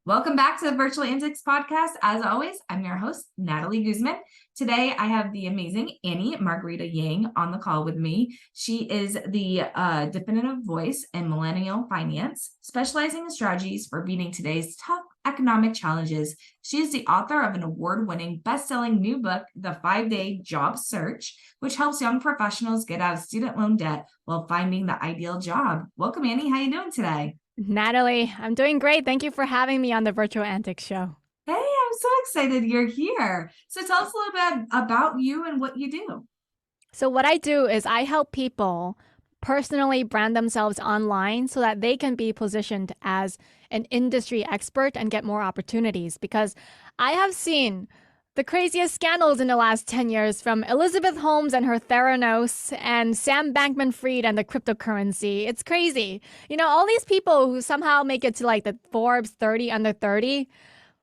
Welcome back to the Virtual Antics podcast. As always, I'm your host, Natalie Guzman. Today, I have the amazing Annie Margarita Yang on the call with me. She is the definitive voice in millennial finance, specializing in strategies for beating today's tough economic challenges. She is the author of an award-winning, best-selling new book, The 5-Day Job Search, which helps young professionals get out of student loan debt while finding the ideal job. Welcome, Annie. How are you doing today? Natalie, I'm doing great. Thank you for having me on the Virtual Antics Show. Hey, I'm so excited you're here. So tell us a little bit about you and what you do. So what I do is I help people personally brand themselves online so that they can be positioned as an industry expert and get more opportunities, because I have seen the craziest scandals in the last 10 years, from Elizabeth Holmes and her Theranos and Sam Bankman-Fried and the cryptocurrency. It's crazy. You know, all these people who somehow make it to like the Forbes 30 under 30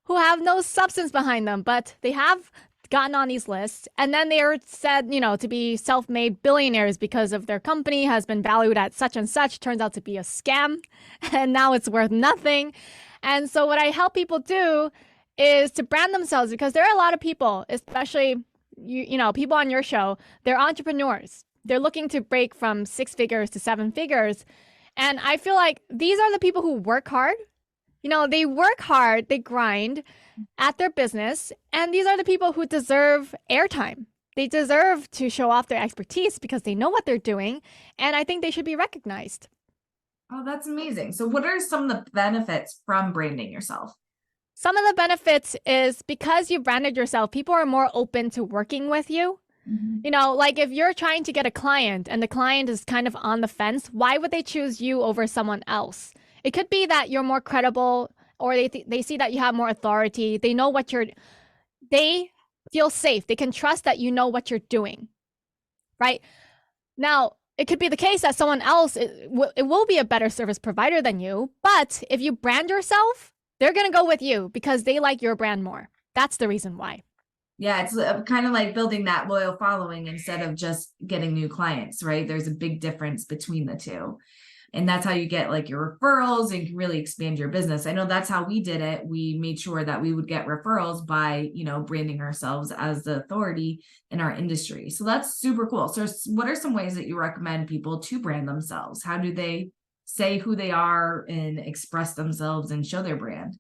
who have no substance behind them, but they have gotten on these lists. And then they are said, to be self-made billionaires because of their company has been valued at such and such, turns out to be a scam. And now it's worth nothing. And so what I help people do is to brand themselves, because there are a lot of people, especially people on your show, they're entrepreneurs. They're looking to break from 6 figures to 7 figures. And I feel like these are the people who work hard. They work hard, they grind at their business, and these are the people who deserve airtime. They deserve to show off their expertise because they know what they're doing, and I think they should be recognized. Oh, that's amazing. So what are some of the benefits from branding yourself? Some of the benefits is because you branded yourself, people are more open to working with you. Mm-hmm. Like if you're trying to get a client and the client is kind of on the fence, why would they choose you over someone else? It could be that you're more credible, or they see that you have more authority. They know they feel safe. They can trust that you know what you're doing, right? Now, it could be the case that someone else, it will be a better service provider than you. But if you brand yourself, they're going to go with you because they like your brand more. That's the reason why. Yeah, it's kind of like building that loyal following instead of just getting new clients, right? There's a big difference between the two. And that's how you get like your referrals and can really expand your business. I know that's how we did it. We made sure that we would get referrals by, branding ourselves as the authority in our industry. So that's super cool. So what are some ways that you recommend people to brand themselves? How do they say who they are and express themselves and show their brand?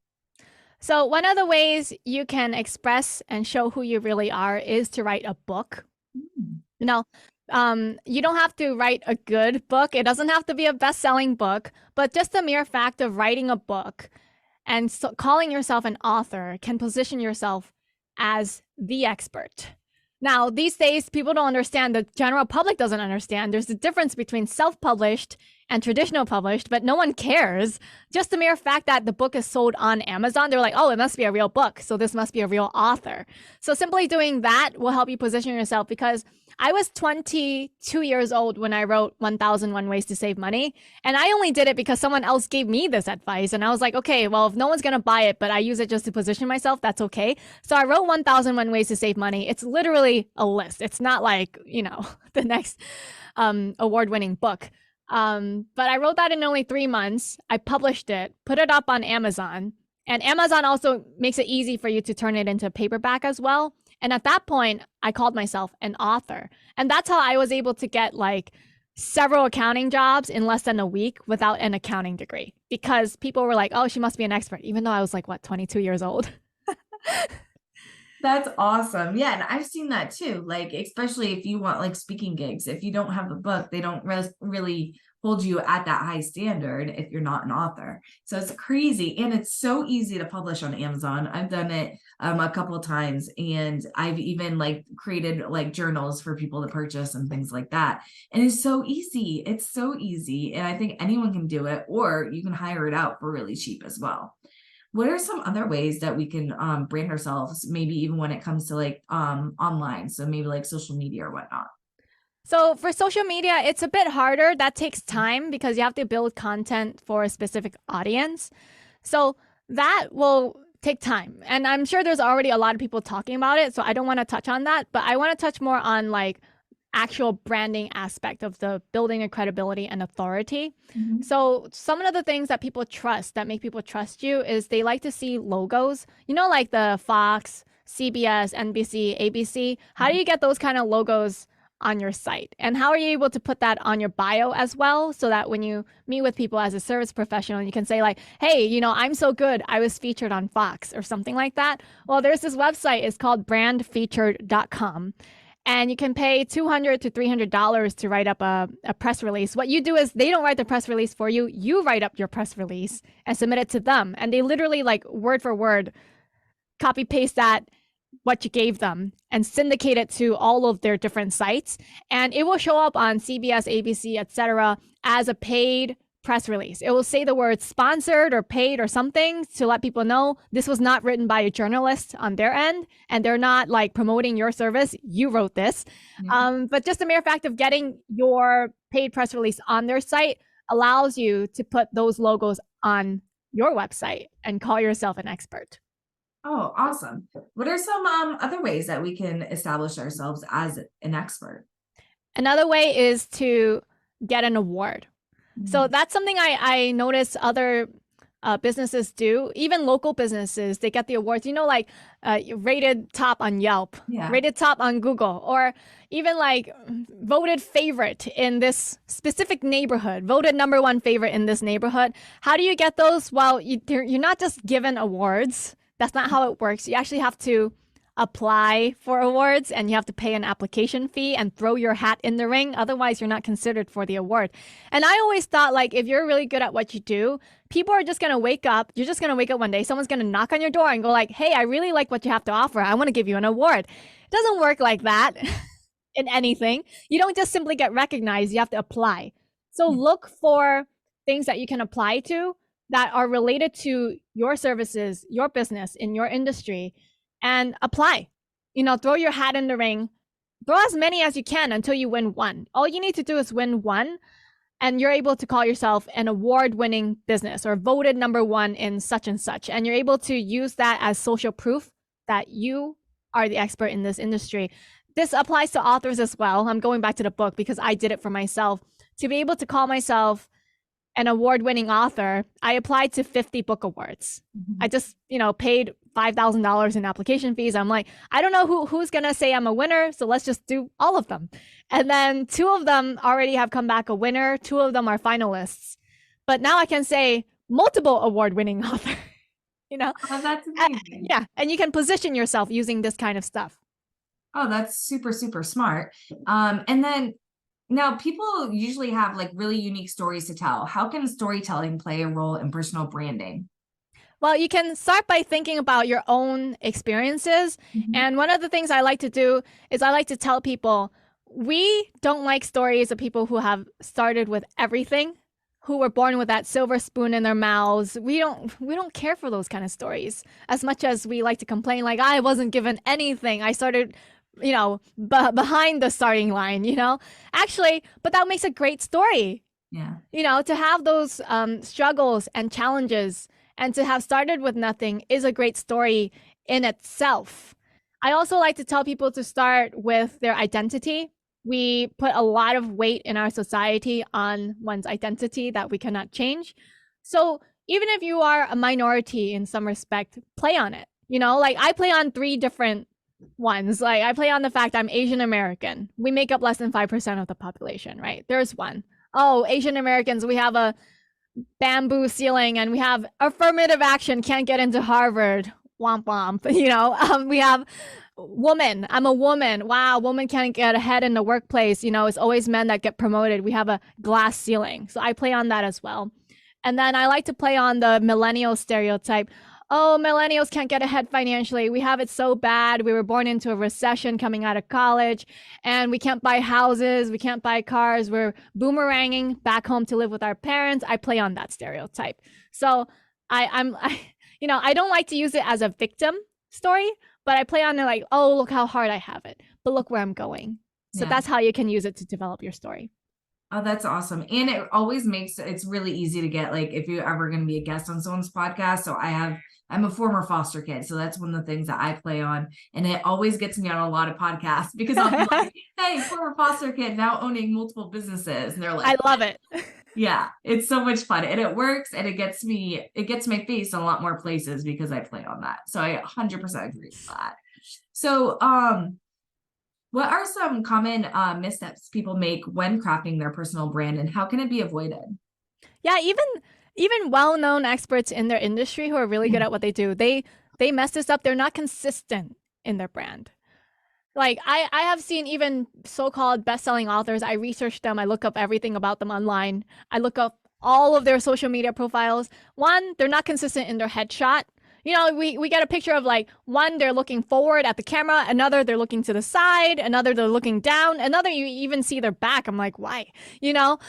So one of the ways you can express and show who you really are is to write a book. You don't have to write a good book. It doesn't have to be a best-selling book, but just the mere fact of writing a book and calling yourself an author can position yourself as the expert. Now, these days, people don't understand, the general public doesn't understand. There's a difference between self-published and traditional published, but no one cares. Just the mere fact that the book is sold on Amazon, they're like, oh, it must be a real book, so this must be a real author. So simply doing that will help you position yourself, because I was 22 years old when I wrote 1001 Ways to Save Money. And I only did it because someone else gave me this advice. And I was like, okay, well, if no one's going to buy it, but I use it just to position myself, that's okay. So I wrote 1001 Ways to Save Money. It's literally a list. It's not like, the next award-winning book. But I wrote that in only 3 months. I published it, put it up on Amazon. And Amazon also makes it easy for you to turn it into paperback as well. And at that point, I called myself an author. And that's how I was able to get like several accounting jobs in less than a week without an accounting degree, because people were like, oh, she must be an expert, even though I was like, 22 years old. That's awesome. Yeah. And I've seen that too. Like, especially if you want like speaking gigs, if you don't have a book, they don't really hold you at that high standard if you're not an author. So it's crazy. And it's so easy to publish on Amazon. I've done it a couple of times, and I've even like created like journals for people to purchase and things like that. And it's so easy. It's so easy. And I think anyone can do it, or you can hire it out for really cheap as well. What are some other ways that we can brand ourselves, maybe even when it comes to like online? So maybe like social media or whatnot. So for social media, it's a bit harder. That takes time because you have to build content for a specific audience. So that will take time. And I'm sure there's already a lot of people talking about it, so I don't want to touch on that. But I want to touch more on like actual branding aspect of the building a credibility and authority. Mhm. So some of the things that people trust that make people trust you is they like to see logos, like the Fox, CBS, NBC, ABC. How do you get those kind of logos on your site? And how are you able to put that on your bio as well, so that when you meet with people as a service professional, you can say like, hey, I'm so good, I was featured on Fox or something like that. Well, there's this website, it's called brandfeatured.com. And you can pay $200 to $300 to write up a press release. What you do is they don't write the press release for you. You write up your press release and submit it to them. And they literally, like, word for word, copy paste that, what you gave them, and syndicate it to all of their different sites. And it will show up on CBS, ABC, etc. as a paid press release. It will say the word sponsored or paid or something to let people know this was not written by a journalist on their end, and they're not like promoting your service. You wrote this. But just the mere fact of getting your paid press release on their site allows you to put those logos on your website and call yourself an expert. Oh, awesome. What are some other ways that we can establish ourselves as an expert? Another way is to get an award. So that's something I notice other businesses do, even local businesses. They get the awards, like rated top on Yelp, rated top on Google, or even like voted favorite in this specific neighborhood, voted #1 favorite in this neighborhood. How do you get those? Well, you're not just given awards. That's not how it works. You actually have to apply for awards, and you have to pay an application fee and throw your hat in the ring. Otherwise, you're not considered for the award. And I always thought, like, if you're really good at what you do, people are just going to wake up. You're just going to wake up one day. Someone's going to knock on your door and go like, hey, I really like what you have to offer. I want to give you an award. It doesn't work like that in anything. You don't just simply get recognized. You have to apply. So look for things that you can apply to that are related to your services, your business, in your industry, and apply. Throw your hat in the ring. Throw as many as you can until you win one. All you need to do is win one, and you're able to call yourself an award-winning business or voted #1 in such and such. And you're able to use that as social proof that you are the expert in this industry. This applies to authors as well. I'm going back to the book because I did it for myself. To be able to call myself an award-winning author, I applied to 50 book awards. I just, paid $5,000 in application fees. I'm like, I don't know who's going to say I'm a winner, so let's just do all of them. And then 2 of them already have come back a winner. 2 of them are finalists. But now I can say multiple award-winning author, Oh, that's amazing. Yeah, and you can position yourself using this kind of stuff. Oh, that's super, super smart. And then now people usually have like really unique stories to tell. How can storytelling play a role in personal branding? Well, you can start by thinking about your own experiences. And one of the things I like to do is I like to tell people, we don't like stories of people who have started with everything, who were born with that silver spoon in their mouths. We don't care for those kind of stories as much as we like to complain like, I wasn't given anything. I started behind the starting line, actually, but that makes a great story. To have those struggles and challenges and to have started with nothing is a great story in itself. I also like to tell people to start with their identity. We put a lot of weight in our society on one's identity that we cannot change. So even if you are a minority in some respect, play on it. Like I play on 3 different ones. Like I play on the fact I'm Asian American. We make up less than 5% of the population, right? There's one. Oh, Asian Americans, we have a bamboo ceiling and we have affirmative action, can't get into Harvard. Womp womp. We have woman. I'm a woman. Wow, woman can't get ahead in the workplace. It's always men that get promoted. We have a glass ceiling. So I play on that as well. And then I like to play on the millennial stereotype. Oh, millennials can't get ahead financially. We have it so bad. We were born into a recession coming out of college, and we can't buy houses. We can't buy cars. We're boomeranging back home to live with our parents. I play on that stereotype. So I don't like to use it as a victim story, but I play on it like, oh, look how hard I have it, but look where I'm going. So that's how you can use it to develop your story. Oh, that's awesome. And it always makes it's really easy to get, like, if you're ever going to be a guest on someone's podcast. So I have I'm a former foster kid, so that's one of the things that I play on, and it always gets me on a lot of podcasts because I'll be like, "Hey, former foster kid now owning multiple businesses," and they're I like, love it. "Yeah, it's so much fun, and it works, and it gets my face in a lot more places because I play on that." So I 100% agree with that. So, what are some common missteps people make when crafting their personal brand, and how can it be avoided? Yeah, even well-known experts in their industry who are really good at what they do, they mess this up. They're not consistent in their brand. Like I have seen even so-called best-selling authors, I research them, I look up everything about them online. I look up all of their social media profiles. One, they're not consistent in their headshot. We get a picture of like one, they're looking forward at the camera, another they're looking to the side, another they're looking down, another you even see their back. I'm like, why? You know?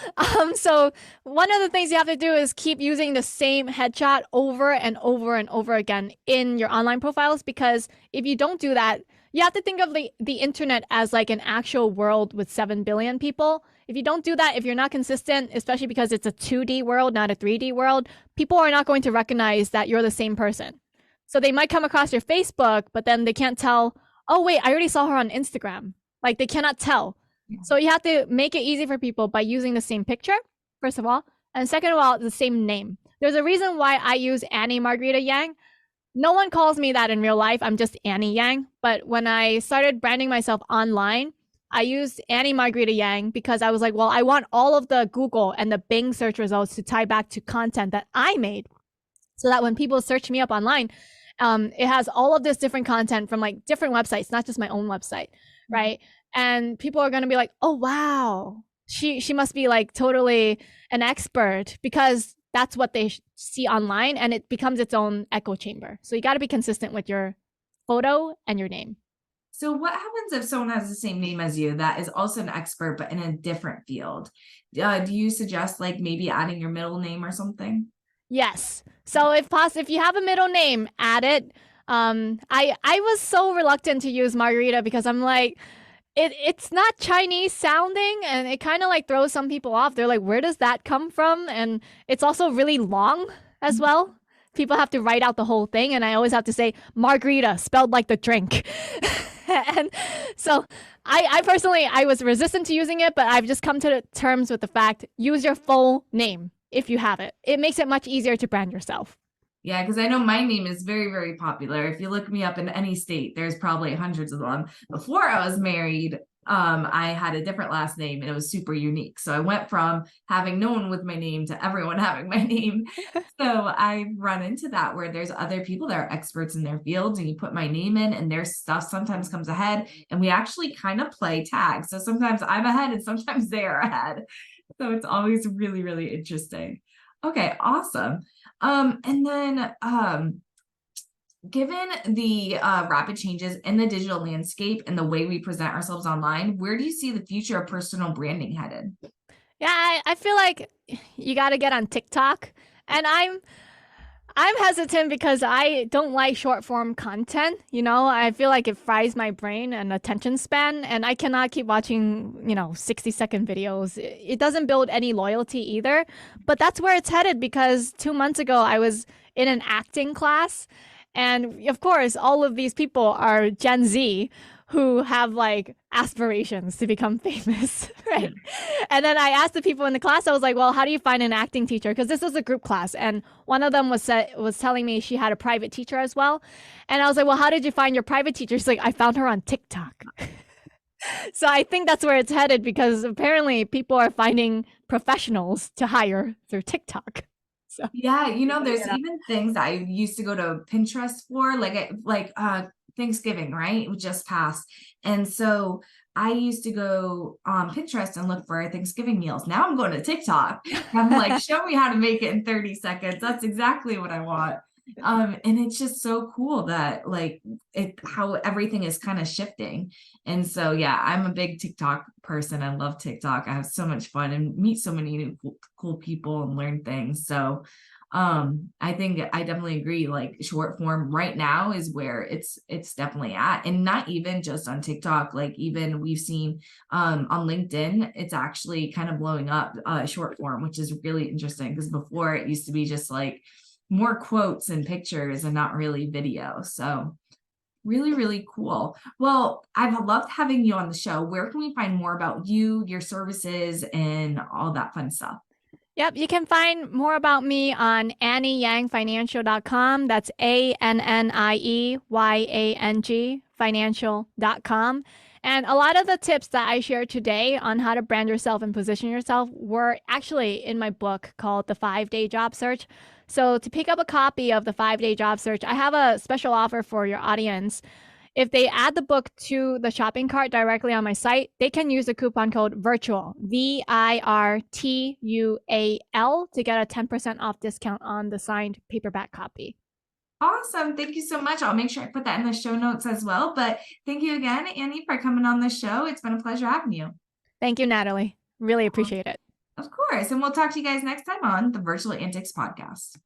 So one of the things you have to do is keep using the same headshot over and over and over again in your online profiles, because if you don't do that, you have to think of the internet as like an actual world with 7 billion people. If you don't do that, if you're not consistent, especially because it's a 2D world, not a 3D world, people are not going to recognize that you're the same person. So they might come across your Facebook, but then they can't tell, oh, wait, I already saw her on Instagram. Like they cannot tell. Yeah. So you have to make it easy for people by using the same picture, first of all. And second of all, the same name. There's a reason why I use Annie Margarita Yang. No one calls me that in real life. I'm just Annie Yang. But when I started branding myself online, I used Annie Margarita Yang because I was like, well, I want all of the Google and the Bing search results to tie back to content that I made, so that when people search me up online, it has all of this different content from like different websites, not just my own website, right? And people are going to be like, oh, wow, she must be like totally an expert, because that's what they see online, and it becomes its own echo chamber. So you got to be consistent with your photo and your name. So what happens if someone has the same name as you that is also an expert but in a different field? Do you suggest like maybe adding your middle name or something? Yes. So if you have a middle name, add it. I was so reluctant to use Margarita because I'm like, it's not Chinese sounding, and it kind of like throws some people off. They're like, where does that come from? And it's also really long as well. People have to write out the whole thing, and I always have to say Margarita spelled like the drink. And so I personally, I was resistant to using it, but I've just come to terms with the fact, use your full name if you have it. It makes it much easier to brand yourself. Yeah, because I know my name is very, very popular. If you look me up in any state, there's probably hundreds of them. Before I was married, I had a different last name and it was super unique. So I went from having no one with my name to everyone having my name. So I've run into that where there's other people that are experts in their fields, and you put my name in and their stuff sometimes comes ahead, and we actually kind of play tag. So sometimes I'm ahead and sometimes they are ahead. So it's always really, really interesting. Okay, awesome. And then given the rapid changes in the digital landscape and the way we present ourselves online, where do you see the future of personal branding headed? Yeah, I feel like you got to get on TikTok, and I'm hesitant because I don't like short form content. I feel like it fries my brain and attention span, and I cannot keep watching 60-second videos. It doesn't build any loyalty either. But that's where it's headed, because 2 months ago I was in an acting class, and of course all of these people are Gen Z who have like aspirations to become famous, right? And then I asked the people in the class, I was like, well, how do you find an acting teacher? Because this was a group class, and one of them was telling me she had a private teacher as well. And I was like, well, how did you find your private teacher? She's like, I found her on TikTok. So I think that's where it's headed, because apparently people are finding professionals to hire through TikTok. So Yeah, there's even things I used to go to Pinterest for, like Thanksgiving, right? It just passed. And so I used to go on Pinterest and look for Thanksgiving meals. Now I'm going to TikTok. I'm like, show me how to make it in 30 seconds. That's exactly what I want. And it's just so cool that like how everything is kind of shifting. And so yeah, I'm a big TikTok person. I love TikTok. I have so much fun and meet so many new cool people and learn things. So I think I definitely agree, like short form right now is where it's definitely at. And not even just on TikTok, like even we've seen on LinkedIn, it's actually kind of blowing up short form, which is really interesting, because before it used to be just like more quotes and pictures and not really video. So really, really cool. Well, I've loved having you on the show. Where can we find more about you, your services, and all that fun stuff? Yep, you can find more about me on AnnieYangFinancial.com. That's ANNIEYANG financial.com. And a lot of the tips that I shared today on how to brand yourself and position yourself were actually in my book called The 5-Day Job Search. So to pick up a copy of The 5-Day Job Search, I have a special offer for your audience. If they add the book to the shopping cart directly on my site, they can use the coupon code VIRTUAL, VIRTUAL, to get a 10% off discount on the signed paperback copy. Awesome. Thank you so much. I'll make sure I put that in the show notes as well. But thank you again, Annie, for coming on the show. It's been a pleasure having you. Thank you, Natalie. Really appreciate it. Of course. And we'll talk to you guys next time on the Virtual Antics Podcast.